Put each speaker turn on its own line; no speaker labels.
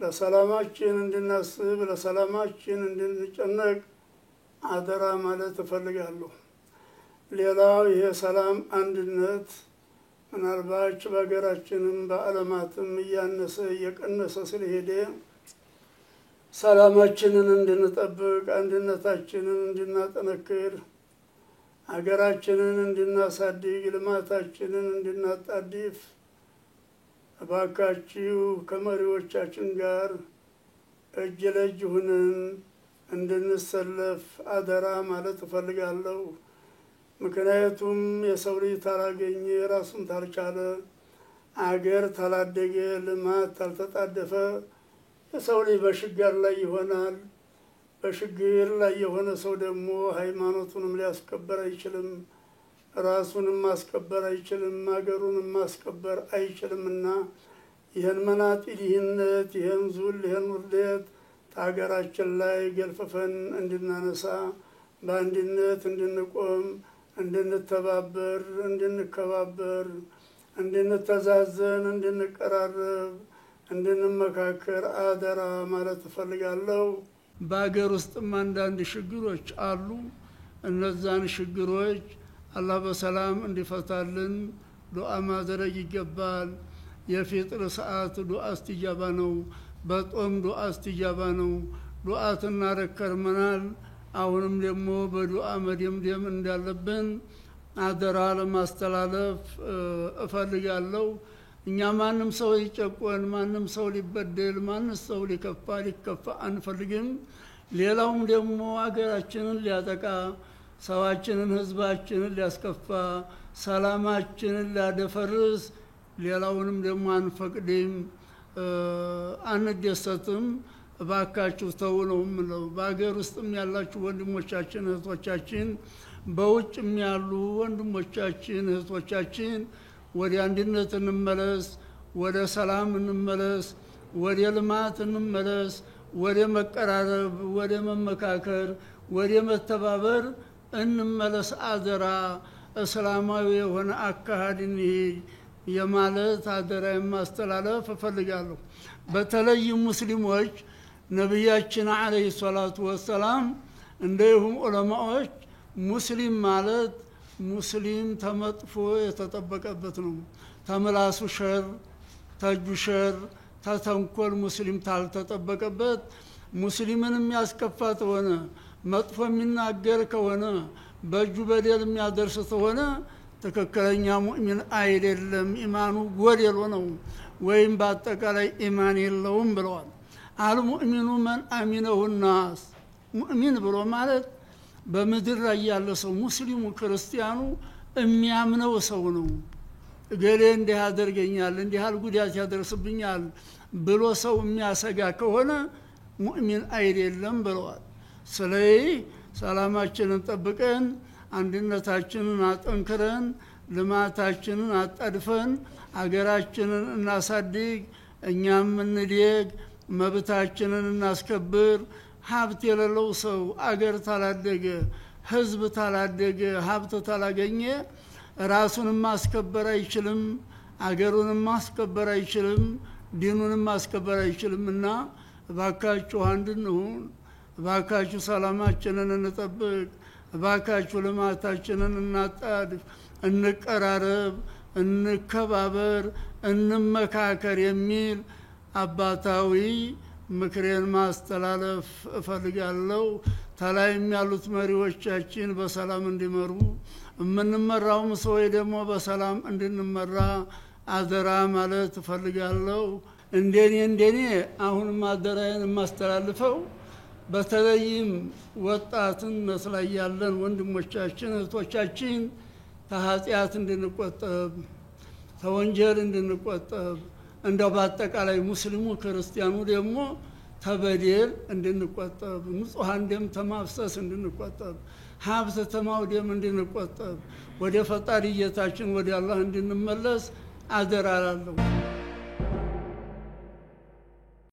ለሰላማችን እንድናስብ ለሰላማችን እንድንጨነቅ አደራ ማለት እፈልጋለሁ። ሌላው ይሄ ሰላም አንድነት ምናልባት በሀገራችንም በዓለማትም እያነሰ እየቀነሰ ስለሄደ ሰላማችንን እንድንጠብቅ አንድነታችንን እንድናጠነክር ሀገራችንን እንድናሳድግ ልማታችንን እንድናጣድፍ እባካችሁ ከመሪዎቻችን ጋር እጅ ለእጅ ሆነን እንድንሰለፍ አደራ ማለት እፈልጋለሁ። ምክንያቱም የሰው ልጅ ታላገኘ ራሱን ታልቻለ አገር ታላደገ ልማት ታልተጣደፈ የሰው ልጅ በሽግር ላይ ይሆናል። በሽግር ላይ የሆነ ሰው ደግሞ ሃይማኖቱንም ሊያስከበር አይችልም፣ ራሱንም ማስከበር አይችልም፣ አገሩንም ማስከበር አይችልምና ይህን መናጢ ድህነት ይህን ዙል ይህን ውርደት ታገራችን ላይ ገልፈፈን እንድናነሳ በአንድነት እንድንቆም እንድንተባበር እንድንከባበር እንድንተዛዘን እንድንቀራረብ እንድንመካከር አደራ ማለት እፈልጋለሁ። በአገር ውስጥም አንዳንድ ችግሮች አሉ። እነዛን ችግሮች አላህ በሰላም እንዲፈታልን ዱዓ ማድረግ ይገባል። የፊጥር ሰዓት ዱዓ እስትጃባ ነው። በጦም ዱዓ እስትጃባ ነው። ዱዓ ተናረከርመናል። አሁንም ደግሞ በዱዓ መደምደም እንዳለብን አደራ ለማስተላለፍ እፈልጋለሁ። እኛ ማንም ሰው ሊጨቆን ማንም ሰው ሊበደል ማንም ሰው ሊከፋ አንፈልግም። ሌላውም ደግሞ አገራችንን ሊያጠቃ ሰዋችንን ህዝባችንን ሊያስከፋ ሰላማችንን ሊያደፈርስ ሌላውንም ደግሞ አንፈቅድም አንደሰትም። እባካችሁ ተው ነው የምለው። በአገር ውስጥም ያላችሁ ወንድሞቻችን እህቶቻችን በውጭም ያሉ ወንድሞቻችን እህቶቻችን ወደ አንድነት እንመለስ፣ ወደ ሰላም እንመለስ፣ ወደ ልማት እንመለስ፣ ወደ መቀራረብ፣ ወደ መመካከር፣ ወደ መተባበር እንመለስ። አደራ እስላማዊ የሆነ አካሄድ እንሂድ የማለት አደራ ማስተላለፍ እፈልጋለሁ። በተለይ ሙስሊሞች ነብያችን አለይሂ ሰላቱ ወሰላም እንደሁም ዑለማዎች ሙስሊም ማለት ሙስሊም ተመጥፎ የተጠበቀበት ነው። ተመላሱ ሸር ተጁ ሸር ተተንኮል ሙስሊም ታልተጠበቀበት ሙስሊምን የሚያስከፋት ሆነ መጥፎ የሚናገር ከሆነ በእጁ በደል የሚያደርስ ከሆነ ትክክለኛ ሙእሚን አይደለም፣ ኢማኑ ጎደሎ ነው ወይም በአጠቃላይ ኢማን የለውም ብለዋል። አልሙእሚኑ መን አሚነሁ ናስ ሙእሚን ብሎ ማለት በምድር ላይ ያለ ሰው ሙስሊሙ ክርስቲያኑ የሚያምነው ሰው ነው። እገሌ እንዲህ ያደርገኛል እንዲህ ያል ጉዳት ያደርስብኛል ብሎ ሰው የሚያሰጋ ከሆነ ሙእሚን አይደለም ብለዋል። ስለዚህ ሰላማችንን ጠብቀን አንድነታችንን አጠንክረን ልማታችንን አጣድፈን አገራችንን እናሳድግ፣ እኛም እንደግ፣ መብታችንን እናስከብር። ሀብት የሌለው ሰው አገር ታላደገ ህዝብ ታላደገ ሀብት ታላገኘ ራሱንም ማስከበር አይችልም፣ አገሩንም ማስከበር አይችልም፣ ዲኑንም ማስከበር አይችልምና እባካችሁ አንድ እንሁን፣ እባካችሁ ሰላማችንን እንጠብቅ፣ እባካችሁ ልማታችንን እናጣድፍ፣ እንቀራረብ፣ እንከባበር፣ እንመካከር የሚል አባታዊ ምክሬን ማስተላለፍ እፈልጋለሁ። ተላይም ያሉት መሪዎቻችን በሰላም እንዲመሩ የምንመራውም ሰዎች ደግሞ በሰላም እንድንመራ አደራ ማለት እፈልጋለሁ። እንደኔ አሁንም አደራዬን ማስተላልፈው በተለይም ወጣትነት ላይ ያለን ወንድሞቻችን እህቶቻችን ከኃጢአት እንድንቆጠብ ተወንጀል እንድንቆጠብ እንደው በአጠቃላይ ሙስሊሙ ክርስቲያኑ ደግሞ ተበደል እንድንቆጠብ ንጹሃን ደም ተማፍሰስ እንድንቆጠብ ሀብት ተማውደም እንድንቆጠብ ወደ ፈጣሪ ጌታችን ወደ አላህ እንድንመለስ አደራ እላለሁ።